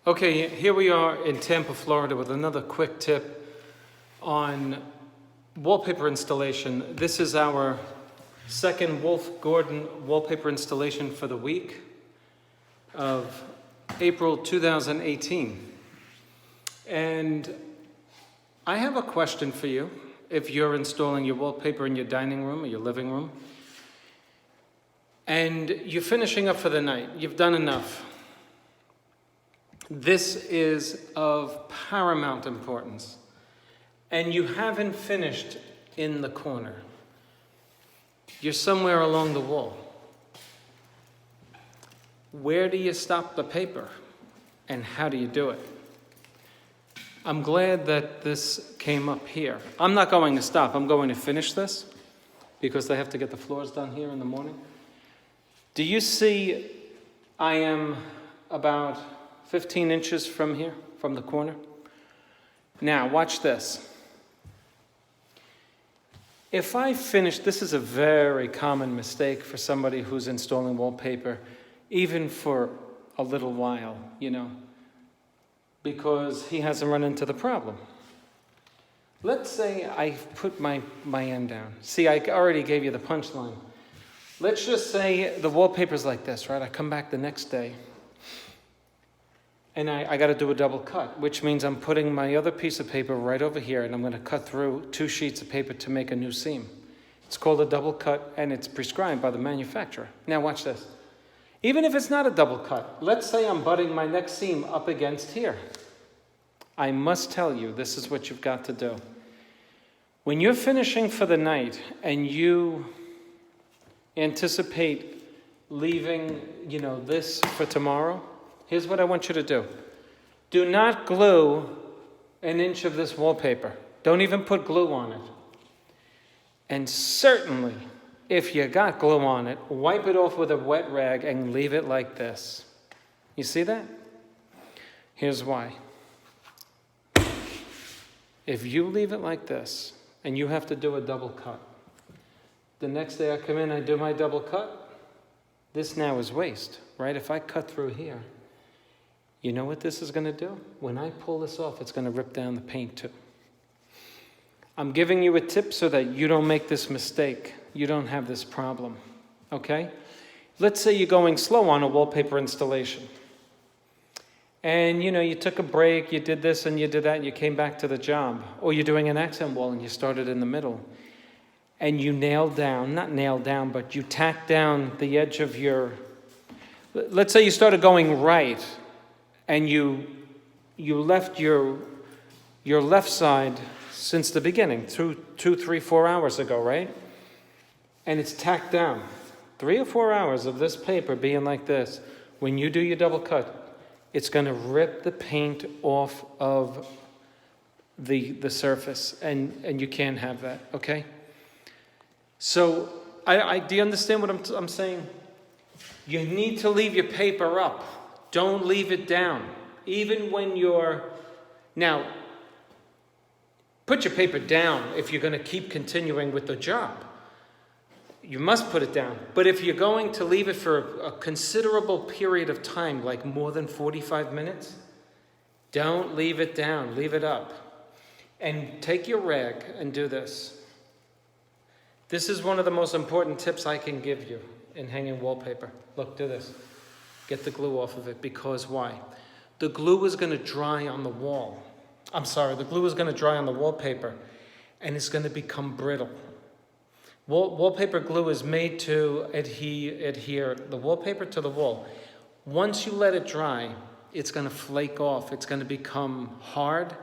Okay, here we are in Tampa, Florida with another quick tip on wallpaper installation. This is our second Wolf Gordon wallpaper installation for the week of April 2018. And I have a question for you if you're installing your wallpaper in your dining room or your living room and you're finishing up for the night. You've done enough. This is of paramount importance, and you haven't finished in the corner. You're somewhere along the wall. Where do you stop the paper, and how do you do it? I'm glad that this came up here. I'm not going to stop. I'm going to finish this because they have to get the floors done here in the morning. Do you see I am about 15 inches from here, from the corner? Now, watch this. If I finish, this is a very common mistake for somebody who's installing wallpaper, even for a little while, because he hasn't run into the problem. Let's say I put my end down. See, I already gave you the punchline. Let's just say the wallpaper's like this, right? I come back the next day, and I got to do a double cut, which means I'm putting my other piece of paper right over here, and I'm going to cut through 2 sheets of paper to make a new seam. It's called a double cut, and it's prescribed by the manufacturer. Now watch this. Even if it's not a double cut, let's say I'm butting my next seam up against here. I must tell you, this is what you've got to do. When you're finishing for the night and you anticipate leaving, this for tomorrow, here's what I want you to do. Do not glue an inch of this wallpaper. Don't even put glue on it. And certainly, if you got glue on it, wipe it off with a wet rag and leave it like this. You see that? Here's why. If you leave it like this, and you have to do a double cut, the next day I come in, I do my double cut, this now is waste, right? If I cut through here, you know what this is going to do? When I pull this off, it's going to rip down the paint too. I'm giving you a tip so that you don't make this mistake. You don't have this problem, okay? Let's say you're going slow on a wallpaper installation. And, you took a break, you did this and you did that, and you came back to the job. Or you're doing an accent wall and you started in the middle. And you but you tack down the edge of your... Let's say you started going right, and you left your left side since the beginning, 2, 3, 4 hours ago, right? And it's tacked down. 3 or 4 hours of this paper being like this. When you do your double cut, it's going to rip the paint off of the surface, and you can't have that, okay? So, do you understand what I'm saying? You need to leave your paper up. Don't leave it down. Even when now, put your paper down if you're going to keep continuing with the job. You must put it down. But if you're going to leave it for a considerable period of time, like more than 45 minutes, don't leave it down. Leave it up. And take your rag and do this. This is one of the most important tips I can give you in hanging wallpaper. Look, do this. Get the glue off of it, because why? The glue is going to dry on the wall. The glue is going to dry on the wallpaper, and it's going to become brittle. Wallpaper glue is made to adhere the wallpaper to the wall. Once you let it dry, it's going to flake off. It's going to become hard,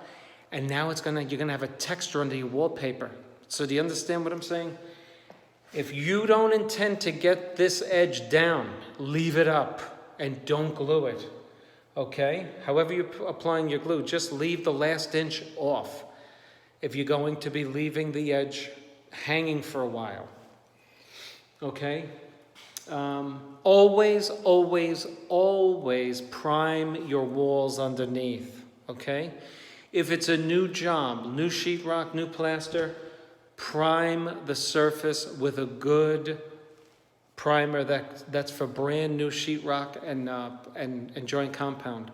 and now you're going to have a texture under your wallpaper. So do you understand what I'm saying? If you don't intend to get this edge down, leave it up and don't glue it, okay? However you're applying your glue, just leave the last inch off if you're going to be leaving the edge hanging for a while, okay? Always, always, always prime your walls underneath, okay? If it's a new job, new sheetrock, new plaster, prime the surface with a good primer that's for brand new sheetrock and joint compound.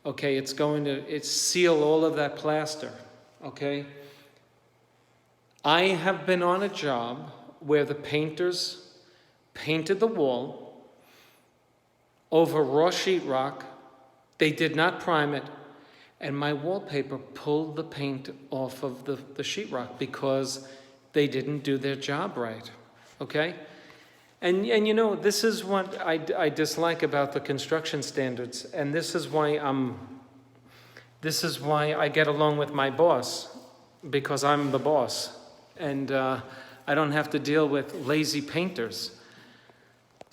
Okay, it's going to seal all of that plaster, okay? I have been on a job where the painters painted the wall over raw sheetrock. They did not prime it, and my wallpaper pulled the paint off of the sheetrock because they didn't do their job right, okay? And you know, this is what I dislike about the construction standards, and this is why I get along with my boss, because I'm the boss, and I don't have to deal with lazy painters.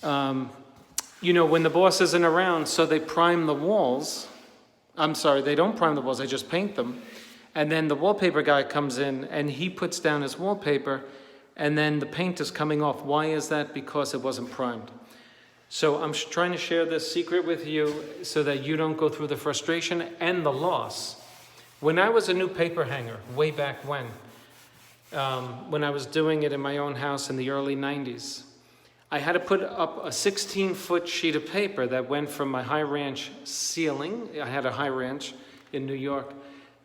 You know, when the boss isn't around, so they prime the walls. I'm sorry, they don't prime the walls, they just paint them. And then the wallpaper guy comes in and he puts down his wallpaper, and then the paint is coming off. Why is that? Because it wasn't primed. So I'm trying to share this secret with you so that you don't go through the frustration and the loss. When I was a new paper hanger, way back when I was doing it in my own house in the early 90s, I had to put up a 16-foot sheet of paper that went from my high ranch ceiling. I had a high ranch in New York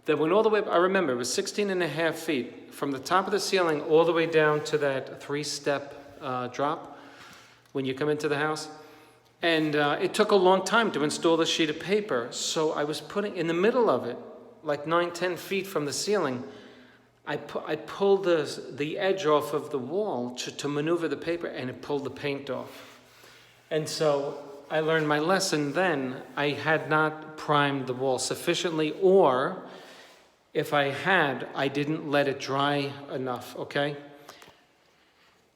that went all the way, I remember, it was 16 and a half feet from the top of the ceiling all the way down to that 3-step drop when you come into the house. And it took a long time to install the sheet of paper. So I was putting, in the middle of it, like 9-10 feet from the ceiling, I pulled the edge off of the wall to maneuver the paper, and it pulled the paint off. And so I learned my lesson then. I had not primed the wall sufficiently, or if I had, I didn't let it dry enough, okay?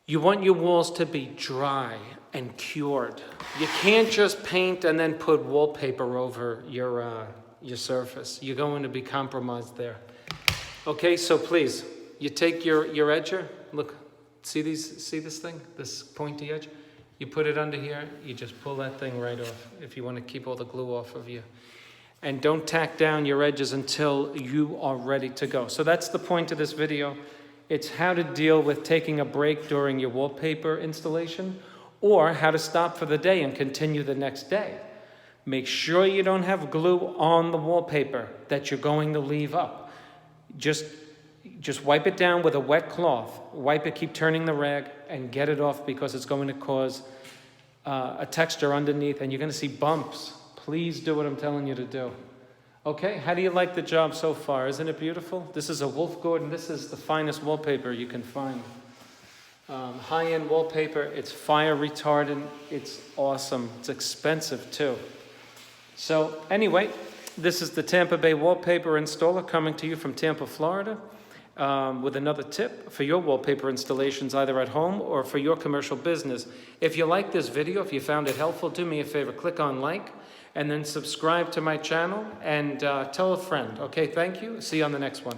You want your walls to be dry and cured. You can't just paint and then put wallpaper over your surface. You're going to be compromised there. Okay, so please, you take your edger, look, see this thing, this pointy edge? You put it under here, you just pull that thing right off if you want to keep all the glue off of you. And don't tack down your edges until you are ready to go. So that's the point of this video. It's how to deal with taking a break during your wallpaper installation, or how to stop for the day and continue the next day. Make sure you don't have glue on the wallpaper that you're going to leave up. Just wipe it down with a wet cloth. Wipe it, keep turning the rag, and get it off, because it's going to cause a texture underneath, and you're going to see bumps. Please do what I'm telling you to do. Okay, how do you like the job so far? Isn't it beautiful? This is a Wolf Gordon. This is the finest wallpaper you can find. High-end wallpaper. It's fire retardant. It's awesome. It's expensive too. So anyway, this is the Tampa Bay Wallpaper Installer coming to you from Tampa, Florida, with another tip for your wallpaper installations, either at home or for your commercial business. If you like this video, if you found it helpful, do me a favor, click on like, and then subscribe to my channel, and tell a friend. Okay, thank you. See you on the next one.